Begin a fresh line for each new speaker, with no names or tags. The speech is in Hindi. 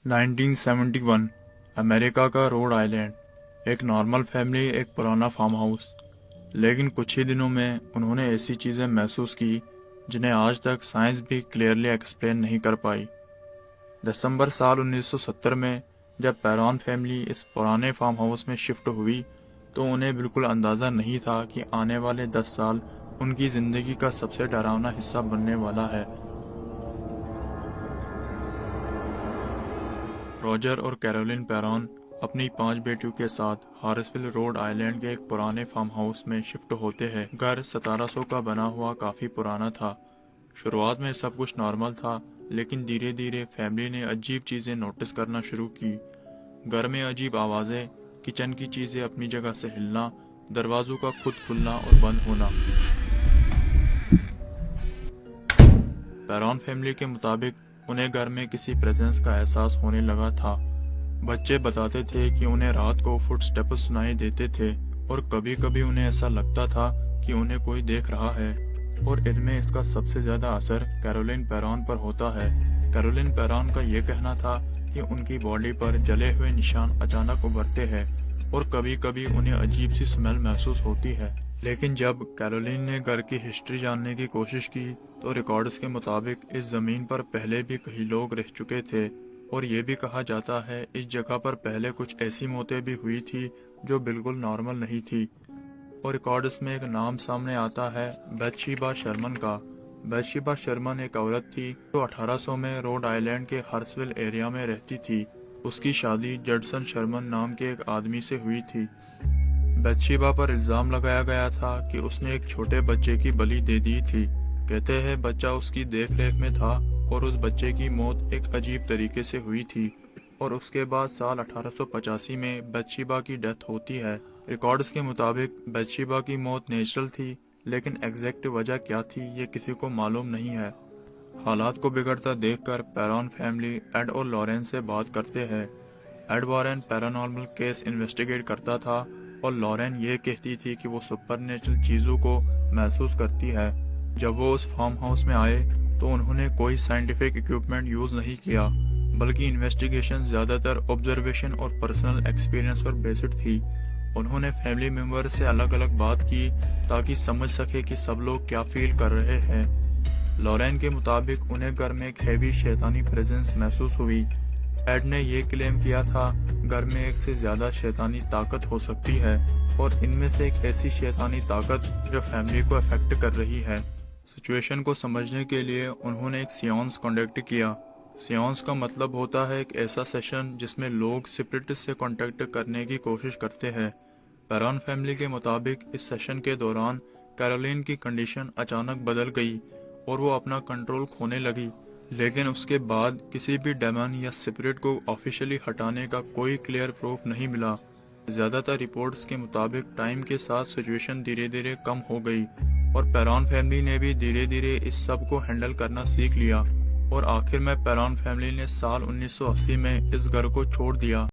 1971 अमेरिका का रोड आइलैंड। एक नॉर्मल फैमिली, एक पुराना फार्म हाउस। लेकिन कुछ ही दिनों में उन्होंने ऐसी चीज़ें महसूस की जिन्हें आज तक साइंस भी क्लियरली एक्सप्लेन नहीं कर पाई। दिसंबर साल 1970 में जब पैरॉन फैमिली इस पुराने फार्म हाउस में शिफ्ट हुई तो उन्हें बिल्कुल अंदाज़ा नहीं था कि आने वाले 10 साल उनकी ज़िंदगी का सबसे डरावना हिस्सा बनने वाला है। रॉजर और कैरोलिन पैरॉन अपनी 5 बेटियों के साथ हारिसविल रोड आइलैंड के एक पुराने फार्म हाउस में शिफ्ट होते हैं। घर 1700 का बना हुआ काफ़ी पुराना था। शुरुआत में सब कुछ नॉर्मल था, लेकिन धीरे धीरे फैमिली ने अजीब चीज़ें नोटिस करना शुरू की। घर में अजीब आवाज़ें, किचन की चीज़ें अपनी जगह से हिलना, दरवाजों का खुद खुलना और बंद होना। पैरॉन फैमिली के मुताबिक उन्हें घर में किसी प्रेजेंस का एहसास होने लगा था। बच्चे बताते थे कि उन्हें रात को फुटस्टेप्स सुनाई देते थे और कभी कभी उन्हें ऐसा लगता था कि उन्हें कोई देख रहा है। और इनमें इसका सबसे ज्यादा असर कैरोलिन पैरॉन पर होता है। कैरोलिन पैरॉन का यह कहना था कि उनकी बॉडी पर जले हुए निशान अचानक उभरते हैं और कभी कभी उन्हें अजीब सी स्मेल महसूस होती है। लेकिन जब कैरोलिन ने घर की हिस्ट्री जानने की कोशिश की तो रिकॉर्ड्स के मुताबिक इस जमीन पर पहले भी कई लोग रह चुके थे और ये भी कहा जाता है इस जगह पर पहले कुछ ऐसी मौतें भी हुई थी जो बिल्कुल नॉर्मल नहीं थी। और रिकॉर्ड्स में एक नाम सामने आता है बैथशेबा शर्मन का। बैथशेबा शर्मन एक औरत थी जो 1800 में रोड आइलैंड के हारिसविल एरिया में रहती थी। उसकी शादी जडसन शर्मन नाम के एक आदमी से हुई थी। बैथशेबा पर इल्जाम लगाया गया था कि उसने एक छोटे बच्चे की बलि दे दी थी। कहते हैं बच्चा उसकी देखरेख में था और उस बच्चे की मौत एक अजीब तरीके से हुई थी और उसके बाद साल 1885 में बैथशेबा की डेथ होती है। रिकॉर्ड्स के मुताबिक बैथशेबा की मौत नेचुरल थी, लेकिन एग्जैक्ट वजह क्या थी ये किसी को मालूम नहीं है। हालात को बिगड़ता देखकर पैरॉन फैमिली एड और लॉरेन से बात करते हैं। Ed Warren paranormal case investigate करता था और लॉरेन ये कहती थी कि वो सुपरनेचुरल चीज़ों को महसूस करती है। जब वो उस फार्म हाउस में आए तो उन्होंने कोई साइंटिफिक इक्विपमेंट यूज़ नहीं किया, बल्कि इन्वेस्टिगेशन ज़्यादातर ऑब्जर्वेशन और पर्सनल एक्सपीरियंस पर बेस्ड थी। उन्होंने फैमिली मेम्बर से अलग अलग बात की ताकि समझ सके कि सब लोग क्या फील कर रहे हैं। लॉरेन के मुताबिक उन्हें घर में एक हैवी शैतानी प्रेजेंस महसूस हुई। एड ने यह क्लेम किया था घर में एक से ज्यादा शैतानी ताकत हो सकती है और इनमें से एक ऐसी शैतानी ताकत जो फैमिली को अफेक्ट कर रही है। सिचुएशन को समझने के लिए उन्होंने एक सियांस कंडक्ट किया। सियांस का मतलब होता है एक ऐसा सेशन जिसमें लोग स्पिरिट से कांटेक्ट करने की कोशिश करते हैं। पैरॉन फैमिली के मुताबिक इस सेशन के दौरान कैरोलिन की कंडीशन अचानक बदल गई और वो अपना कंट्रोल खोने लगी, लेकिन उसके बाद किसी भी डेमन या स्पिरिट को ऑफिशियली हटाने का कोई क्लियर प्रूफ नहीं मिला। ज्यादातर रिपोर्ट्स के मुताबिक टाइम के साथ सिचुएशन धीरे धीरे कम हो गई और पैरॉन फैमिली ने भी धीरे धीरे इस सब को हैंडल करना सीख लिया और आखिर में पैरॉन फैमिली ने साल 1980 में इस घर को छोड़ दिया।